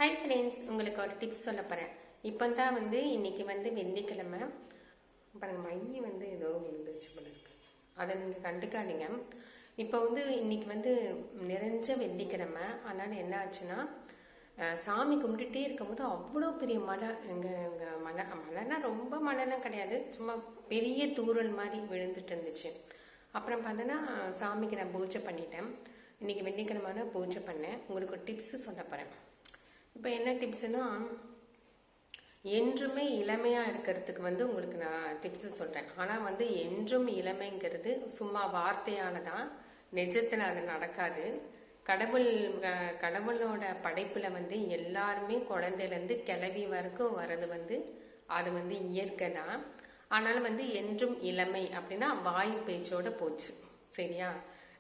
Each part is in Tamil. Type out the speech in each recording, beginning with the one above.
ஹாய் ஃப்ரெண்ட்ஸ், உங்களுக்கு ஒரு டிப்ஸ் சொல்ல போகிறேன். இப்போ தான் இன்னைக்கு வெள்ளிக்கிழமை. பாருங்கள், மை ஏதோ விழுந்துருச்சு போல இருக்கு. அதை நீங்கள் கண்டுக்காதீங்க. இப்போ இன்னைக்கு நிறைஞ்ச வெள்ளிக்கிழமை. அதனால் என்ன ஆச்சுன்னா, சாமி கும்பிட்டுட்டே இருக்கும்போது அவ்வளோ பெரிய மழை. எங்கள் மழைனா ரொம்ப மழைலாம் கிடையாது, சும்மா பெரிய தூறல் மாதிரி விழுந்துட்டு இருந்துச்சு. அப்புறம் பார்த்தோன்னா சாமிக்கு நான் பூஜை பண்ணிட்டேன். இன்னைக்கு வெள்ளிக்கிழமை பூஜை பண்ணேன். உங்களுக்கு ஒரு டிப்ஸு சொல்ல போகிறேன். இப்போ என்ன டிப்ஸ்னா, என்றுமே இளமையாக இருக்கிறதுக்கு உங்களுக்கு நான் டிப்ஸு சொல்கிறேன். ஆனால் என்றும் இளமைங்கிறது சும்மா வார்த்தையானதான், நிஜத்தில் அது நடக்காது. கடவுளோட படைப்பில் எல்லாருமே குழந்தையிலேருந்து கிளவி வரைக்கும் வர்றது அது இயற்கை தான். ஆனால் என்றும் இளமை அப்படின்னா வாய் பேச்சோட போச்சு. சரியா?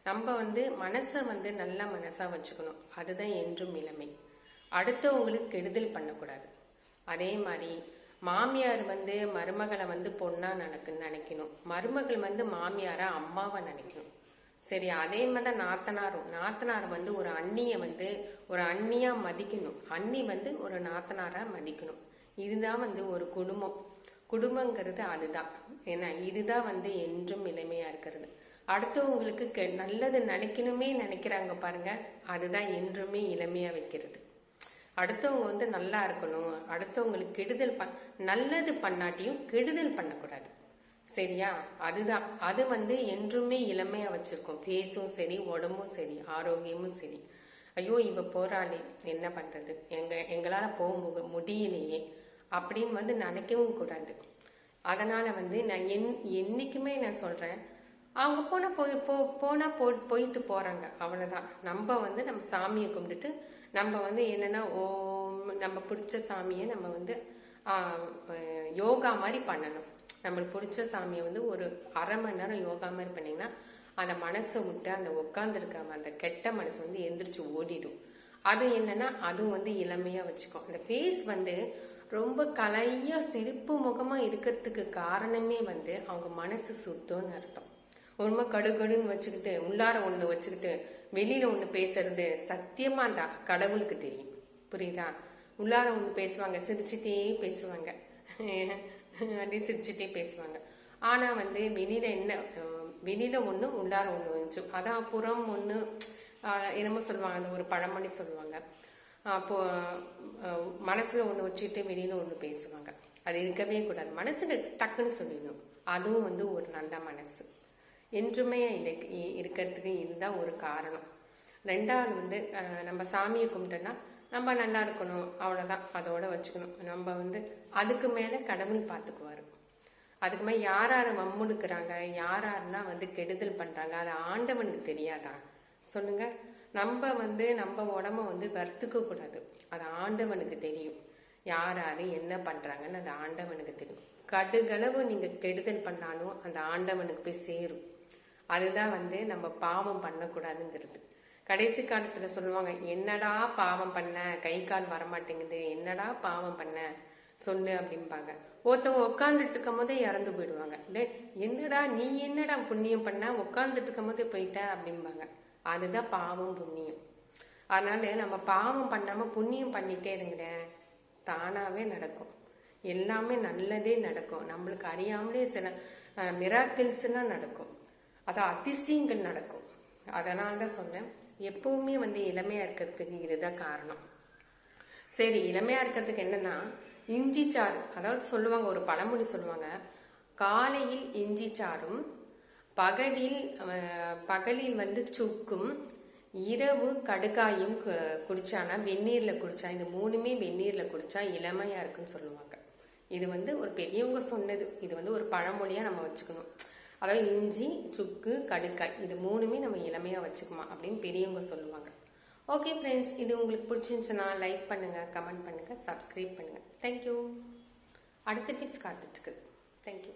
நம்ம மனசை நல்ல மனசாக வச்சுக்கணும். அதுதான் என்றும் இளமை. அடுத்தவங்களுக்கு கெடுதல் பண்ணக்கூடாது. அதே மாதிரி மாமியார் மருமகளை பொண்ணா நினைக்கணும். மருமகள் மாமியாரை அம்மாவை நினைக்கணும். சரி, அதே மாதிரி தான் நாத்தனார் ஒரு அண்ணியை ஒரு அண்ணியா மதிக்கணும். அண்ணி ஒரு நாத்தனாரா மதிக்கணும். இதுதான் ஒரு குடும்பங்கிறது அதுதான். ஏன்னா இதுதான் என்றும் இளமையா இருக்கிறது. அடுத்தவங்களுக்கு நல்லது நினைக்கணுமே நினைக்கிறாங்க பாருங்க, அதுதான் என்றுமே இளமையா வைக்கிறது. அடுத்தவங்க நல்லா இருக்கணும், அடுத்தவங்களுக்கு கெடுதல் நல்லது பண்ணாட்டியும் கெடுதல் பண்ணக்கூடாது. சரியா? அதுதான் அது என்றுமே இளமையா வச்சிருக்கோம். ஃபேஸும் சரி, உடம்பும் சரி, ஆரோக்கியமும் சரி. ஐயோ இவ போறாளே, என்ன பண்றது, எங்களால போக முடியலையே அப்படின்னு நினைக்கவும் கூடாது. அதனால நான் என்னைக்குமே நான் சொல்றேன், அவங்க போயிட்டு போறாங்க, அவ்வளவுதான். நம்ம நம்ம சாமியை கும்பிட்டுட்டு நம்ம என்னன்னா நம்ம பிடிச்ச சாமியை நம்ம யோகா மாதிரி பண்ணணும். நம்மளுக்கு பிடிச்ச சாமியை ஒரு அரை மணி நேரம் யோகா மாதிரி பண்ணீங்கன்னா அந்த மனசை விட்டு அந்த உட்காந்துருக்க அந்த கெட்ட மனசு எந்திரிச்சு ஓடிடும். அது என்னன்னா அதுவும் இளமையா வச்சுக்கும். அந்த ஃபேஸ் ரொம்ப கலையா சிரிப்பு முகமா இருக்கிறதுக்கு காரணமே அவங்க மனசு சுத்தம்னு அர்த்தம். ரொம்ப கடுகடுன்னு வச்சுக்கிட்டு உள்ளார ஒண்ணு வச்சுக்கிட்டு வெளியில ஒண்ணு பேசுறது சத்தியமா அந்த கடவுளுக்கு தெரியும். புரியுதா? உள்ளார ஒண்ணு பேசுவாங்க, சிரிச்சுட்டே பேசுவாங்க, அப்படியே சிரிச்சுட்டே பேசுவாங்க. ஆனா வெளியில ஒண்ணு உள்ளார ஒண்ணு வந்துச்சு. அதான் புறம் ஒண்ணு என்னமோ சொல்லுவாங்க, அந்த ஒரு பழமொழி சொல்லுவாங்க. அப்போ மனசுல ஒண்ணு வச்சுக்கிட்டு வெளியில ஒண்ணு பேசுவாங்க. அது இருக்கவே கூடாது. மனசுல டக்குன்னு சொல்லிடணும். அதுவும் ஒரு நல்ல மனசு. என்றுமே இருக்கிறதுக்கு இதுதான் ஒரு காரணம். ரெண்டாவது நம்ம சாமியை கும்பிட்டோன்னா நம்ம நல்லா இருக்கணும், அவ்வளோதான். அதோட வச்சுக்கணும். நம்ம அதுக்கு மேலே கடவுள் பார்த்துக்குவாரு. அதுக்கு மேலே யார் வம்புனுக்குறாங்க, யாருன்னா கெடுதல் பண்ணுறாங்க, அது ஆண்டவனுக்கு தெரியாதா சொல்லுங்க? நம்ம நம்ம உடம்ப வருத்துக்க கூடாது. அது ஆண்டவனுக்கு தெரியும். யார் என்ன பண்ணுறாங்கன்னு அது ஆண்டவனுக்கு தெரியும். கடுகளவு நீங்கள் கெடுதல் பண்ணாலும் அந்த ஆண்டவனுக்கு போய் சேரும். அதுதான் நம்ம பாவம் பண்ணக்கூடாதுங்கிறது. கடைசி காலத்துல சொல்லுவாங்க, என்னடா பாவம் பண்ண, கை கால் வரமாட்டேங்குது, என்னடா பாவம் பண்ண சொல்லு அப்படிம்பாங்க. ஒருத்தவங்க உட்காந்துட்டு இருக்கும் போதே இறந்து போயிடுவாங்க. என்னடா நீ என்னடா புண்ணியம் பண்ண, உட்காந்துட்டு இருக்கும் போதே போயிட்ட அப்படிம்பாங்க. அதுதான் பாவம் புண்ணியம். அதனால நம்ம பாவம் பண்ணாம புண்ணியம் பண்ணிட்டே இருங்களேன், தானாவே நடக்கும். எல்லாமே நல்லதே நடக்கும். நம்மளுக்கு அறியாமலே சில மிராக்கிள்ஸ் எல்லாம் நடக்கும். அது அதிசயங்கள் நடக்கும். அதனால தான் சொன்னேன், எப்பவுமே இளமையா இருக்கிறதுக்கு இதுதான் காரணம். சரி, இளமையா இருக்கிறதுக்கு என்னன்னா இஞ்சி சாறு. அதாவது சொல்லுவாங்க, ஒரு பழமொழி சொல்லுவாங்க, காலையில் இஞ்சி சாறும், பகலில் சுக்கும், இரவு கடுக்காயும் குடிச்சானா வெந்நீர்ல குடிச்சா, இந்த மூணுமே வெந்நீர்ல குடிச்சா இளமையா இருக்குன்னு சொல்லுவாங்க. இது ஒரு பெரியவங்க சொன்னது. இது ஒரு பழமொழியா நம்ம வச்சுக்கணும். அதாவது இஞ்சி, சுக்கு, கடுக்காய், இது மூணுமே நம்ம இளமையாக வச்சுக்குமா அப்படின்னு பெரியவங்க சொல்லுவாங்க. ஓகே ஃப்ரெண்ட்ஸ், இது உங்களுக்கு பிடிச்சிருந்துச்சுன்னா லைக் பண்ணுங்கள், கமெண்ட் பண்ணுங்கள், சப்ஸ்கிரைப் பண்ணுங்கள். தேங்க்யூ. அடுத்த டிப்ஸ் காத்துட்ருக்கு. தேங்க்யூ.